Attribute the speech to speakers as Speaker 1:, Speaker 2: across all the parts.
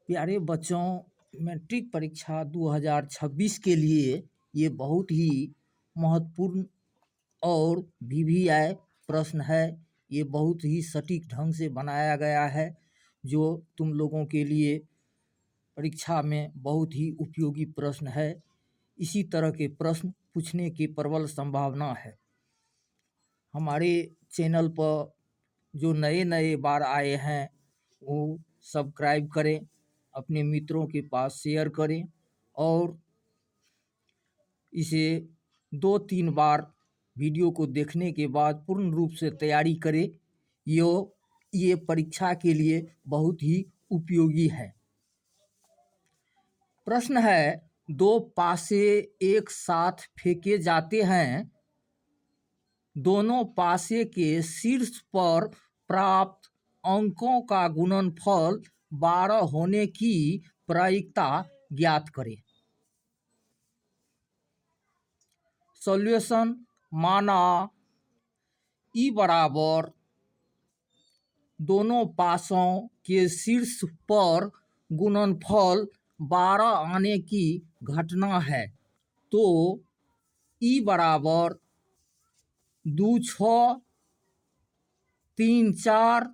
Speaker 1: प्यारे बच्चों, मैट्रिक परीक्षा 2026 के लिए ये बहुत ही महत्वपूर्ण और वीवीआई प्रश्न है। ये बहुत ही सटीक ढंग से बनाया गया है, जो तुम लोगों के लिए परीक्षा में बहुत ही उपयोगी प्रश्न है। इसी तरह के प्रश्न पूछने की प्रबल संभावना है। हमारे चैनल पर जो नए नए बार आए हैं वो सब्सक्राइब करें, अपने मित्रों के पास शेयर करें और इसे 2-3 बार वीडियो को देखने के बाद पूर्ण रूप से तैयारी करें। ये परीक्षा के लिए बहुत ही उपयोगी है। प्रश्न है, दो पासे एक साथ फेंके जाते हैं, दोनों पासे के शीर्ष पर प्राप्त अंकों का गुणनफल 12 होने की प्रायिकता ज्ञात करें। सॉल्यूशन, माना ई बराबर दोनों पासों के शीर्ष पर गुणनफल 12 आने की घटना है, तो ई बराबर 2 6 3 4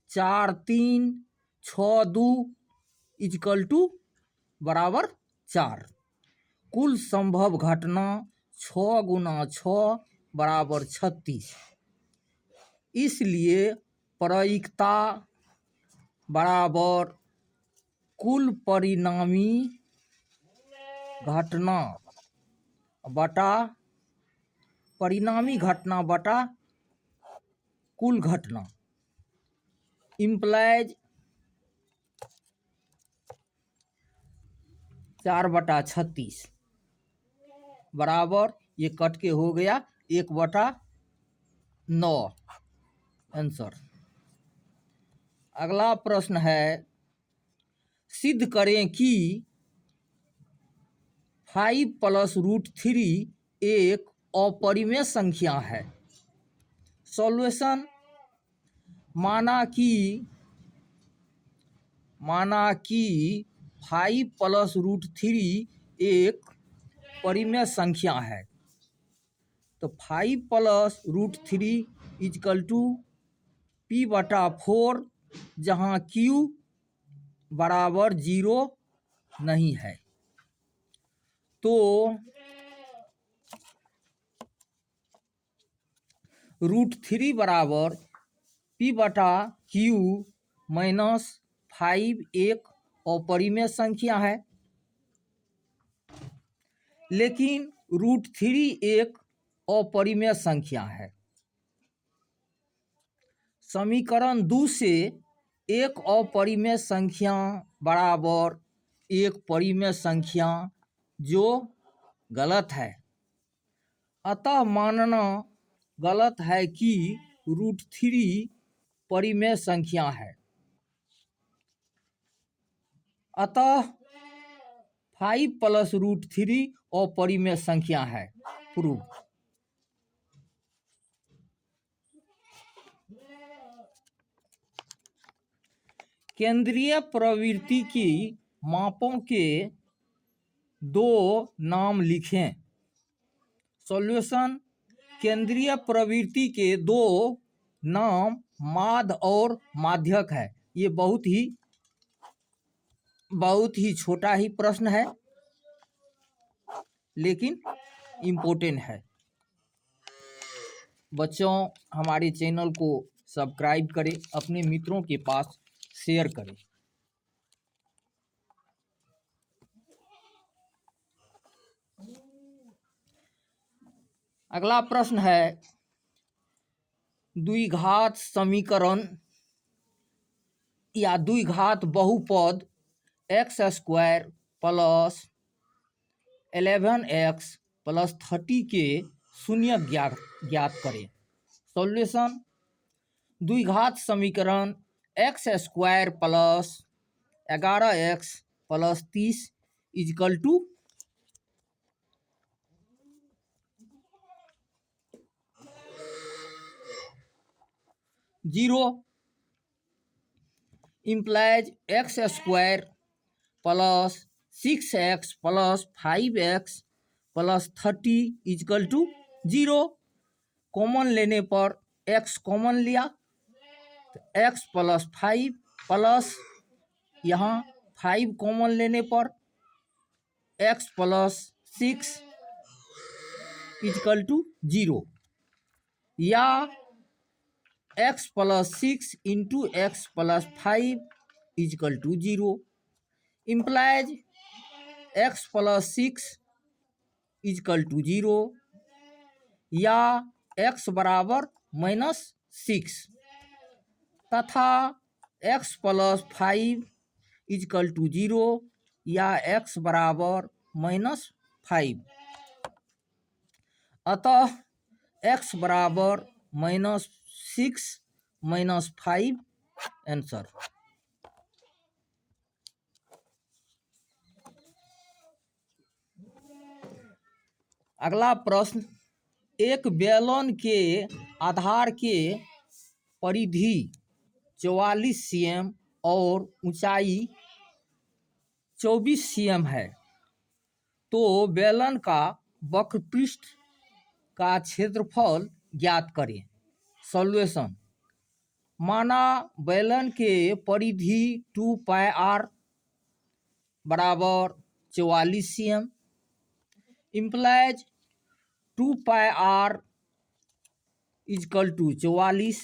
Speaker 1: 4 3 6 2 इक्वल टू बराबर 4। कुल संभव घटना 6 गुना 6 बराबर 36। इसलिए प्रायिकता बराबर कुल परिणामी घटना बटा कुल घटना इम्प्लाइज 4/36 बराबर, ये कट के हो गया 1/9 आंसर। अगला प्रश्न है, सिद्ध करें कि 5 + √3 एक अपरिमेय संख्या है। सॉल्यूशन, माना कि 5 + √3 एक परिमेय संख्या है, तो 5 + √3 इक्वल टू P/4, जहाँ Q बराबर 0 नहीं है, तो √3 बराबर P/Q - 5 एक अपरिमेय संख्या है, लेकिन √3 एक अपरिमेय संख्या है। समीकरण 2 से एक अपरिमेय संख्या बराबर एक परिमेय संख्या, जो गलत है। अतः मानना गलत है कि √3 परिमेय संख्या है। अतः 5 + √3 अपरिमेय संख्या है। प्रूव। केंद्रीय प्रवृत्ति की मापों के 2 नाम लिखें। सॉल्यूशन, केंद्रीय प्रवृत्ति के 2 नाम माध्य और माध्यक है। ये बहुत ही छोटा ही प्रश्न है, लेकिन इम्पोर्टेंट है। बच्चों, हमारे चैनल को सब्सक्राइब करें, अपने मित्रों के पास शेयर करें। अगला प्रश्न है, द्विघात समीकरण या द्विघात बहुपद x² + 11x + 30 के शून्य ज्ञात करें। सॉल्यूशन, द्विघात समीकरण x² + 11x + 30 equal to 0 implies x² plus 6x plus 5x plus 30 equal to 0। Common लेने पर x कॉमन लिया तो x प्लस 5 प्लस यहाँ 5 कॉमन लेने पर x प्लस 6 इजकल टू 0, या x plus 6 into x plus 5 equal to 0 implies x plus 6 equal to 0, या x बराबर -6 तथा x प्लस 5 इजकल टू 0 या x बराबर -5। अतः x बराबर -6 -5 आंसर। अगला प्रश्न, एक बेलन के आधार के परिधि 44 cm और ऊंचाई 24 cm है, तो बेलन का वक्रपृष्ठ का क्षेत्रफल ज्ञात करें। सॉल्यूशन, माना बेलन के परिधि 2πr बराबर 44 cm implies 2πr equal to 44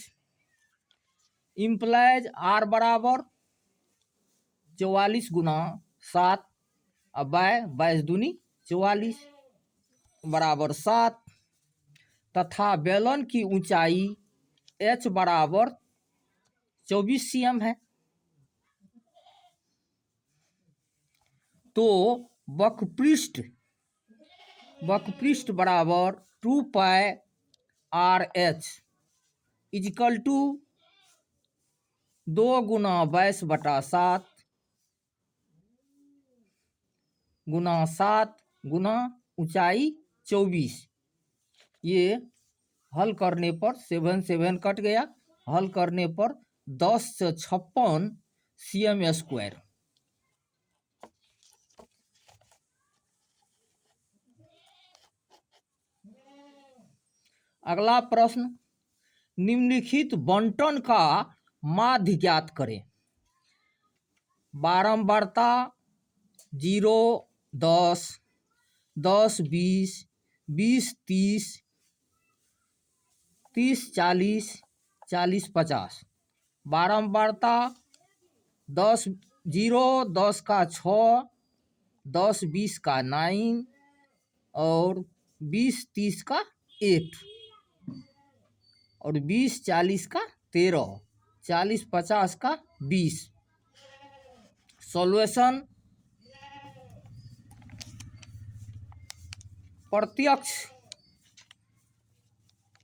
Speaker 1: implies r बराबर 44 गुना 7 बाय 22 दूनी 44 बराबर 7 तथा बेलन की ऊंचाई h बराबर 24 cm है, तो वक्रपृष्ठ बराबर 2πrh इजकल टू 2 गुना 22/7 गुना 7 गुना ऊंचाई 24। ये हल करने पर 7 7 कट गया, हल करने पर 10 से 56 cm²। अगला प्रश्न, निम्नलिखित बंटन का माध्य ज्ञात करें। बारंबारता 0 10 10 20 20 30 30 40 40 50। बारंबारता 10 0 10 का 6 10 20 का 9 और 20 30 का 8 और 20 40 का 13 40 50 का 20। सॉल्यूशन, प्रत्यक्ष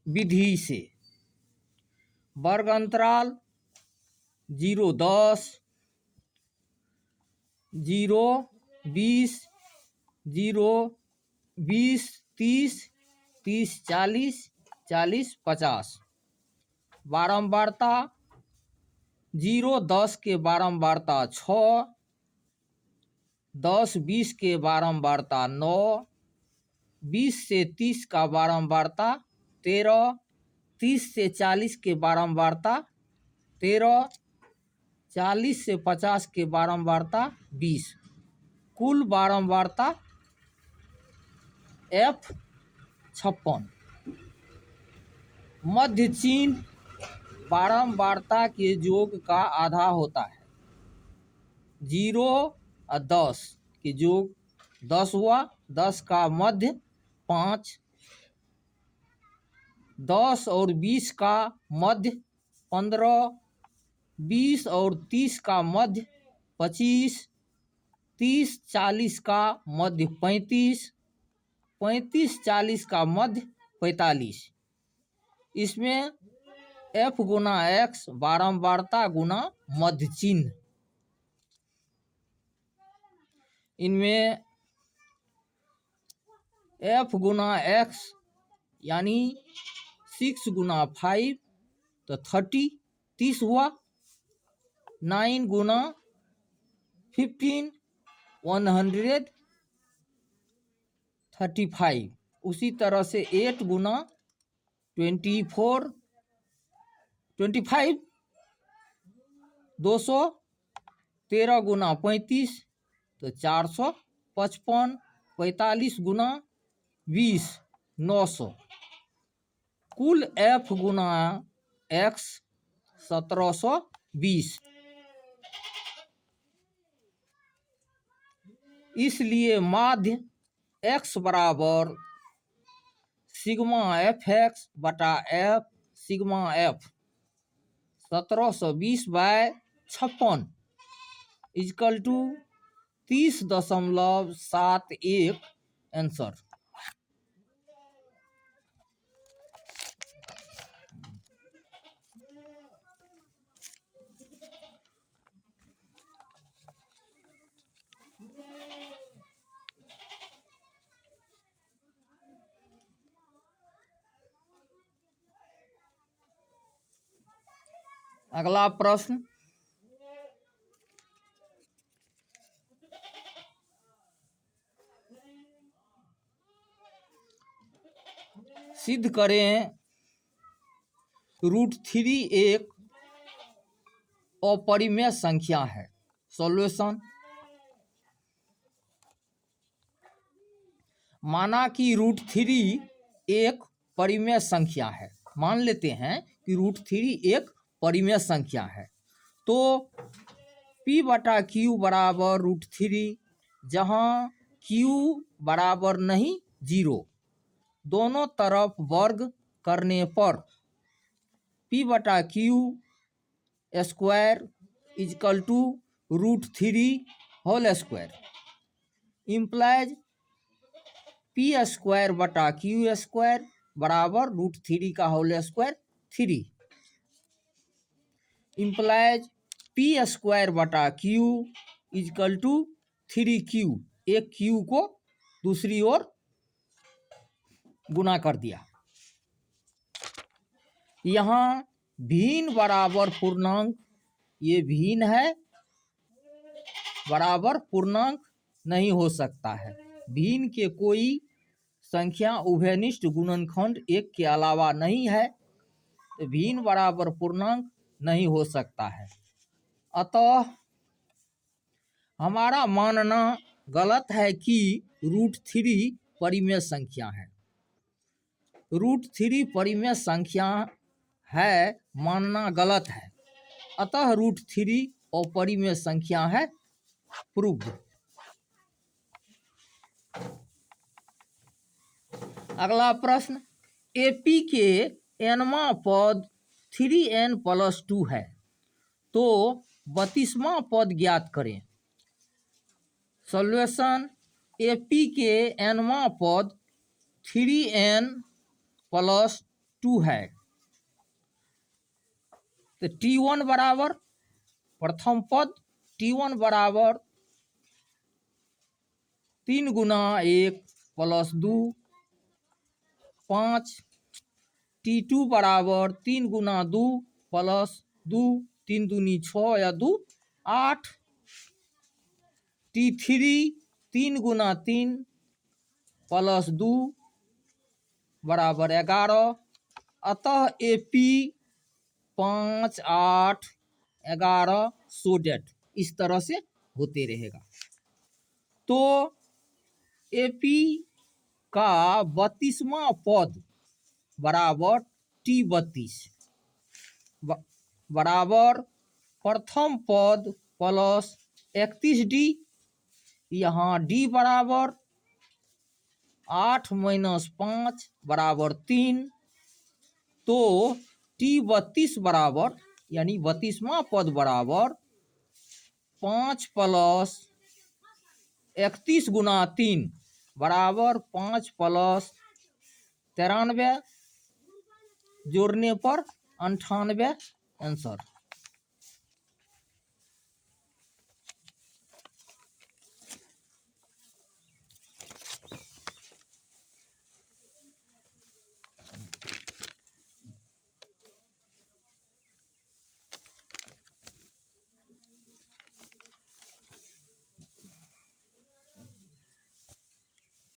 Speaker 1: विधि से वर्ग अंतराल 0 10 0 20 0 20 30 30 40 40 50। बारंबारता 0 10 के बारंबारता 6 10 20 के बारंबारता 9 20 से 30 का बारंबारता 13 30 से 40 के बारंबारता 13 40 से 50 के बारंबारता 20। कुल बारंबारता F 56। मध्य चिन्ह बारंबारता के योग का आधा होता है। 0 और 10 के योग 10 हुआ, 10 का मध्य 5, 10 और 20 का मध्य 15, 20 और 30 का मध्य 25, 30 40 का मध्य 35, 35 40 का मध्य 45। इसमें F गुना X बारंबारता गुना मध्य चिन्ह। इनमें F गुना X यानी 6 गुना 5 तो 30 हुआ, 9 गुना 15 135। उसी तरह से 8 गुना 24 25 200, 13 गुना 35 तो 455, 45 गुना 20 900, कुल F गुना X 1720। इसलिए माध्य X बराबर सिग्मा FX बटा F sigma F 1720/56 equal to 30.71 answer. अगला प्रश्न, सिद्ध करें √3 एक अपरिमेय संख्या है। सॉल्यूशन, माना कि √3 एक परिमेय संख्या है। मान लेते हैं कि √3 एक परिमेय संख्या है, तो P बटा Q बराबर √3, जहाँ Q बराबर नहीं 0, दोनों तरफ वर्ग करने पर P बटा Q square equal to √3 whole square implies P square बटा Q स्क्वायर बराबर √3 का whole square 3 implies P square बटा Q इजकल टू 3Q। एक Q को दूसरी ओर गुना कर दिया। यहाँ भिन्न बराबर पूर्णांक, ये भिन्न है, बराबर पूर्णांक नहीं हो सकता है। भिन्न के कोई संख्या उभयनिष्ठ गुणनखंड एक के अलावा नहीं है, तो भिन्न बराबर पूर्णांक नहीं हो सकता है। अतः हमारा मानना गलत है कि √3 परिमेय संख्या है। √3 परिमेय संख्या है मानना गलत है, अतः √3 अपरिमेय संख्या है। प्रूव्ड। अगला प्रश्न, AP के nवां पद 3n+2 है, तो 32वां पद ज्ञात करें। सॉल्यूशन, AP के nवां पद 3n+2 है, तो T1 बराबर प्रथम पद T1 बराबर 3 गुना 1 + 2 5, T2 बराबर 3 गुना 2 + 2 3 दूनी 6 या 2 8, T3 3 गुना 3 + 2 बराबर 11। अतः AP 5 8 11 सो डेट इस तरह से होते रहेगा। तो AP का 32वां पद बराबर T32 बराबर प्रथम पद प्लस 31D, यहाँ D बराबर 8 - 5 बराबर 3, तो T32 बराबर यानी 32वां पद बराबर 5 + 31 गुना 3 बराबर 5 + 93, जोड़ने पर 98 आंसर।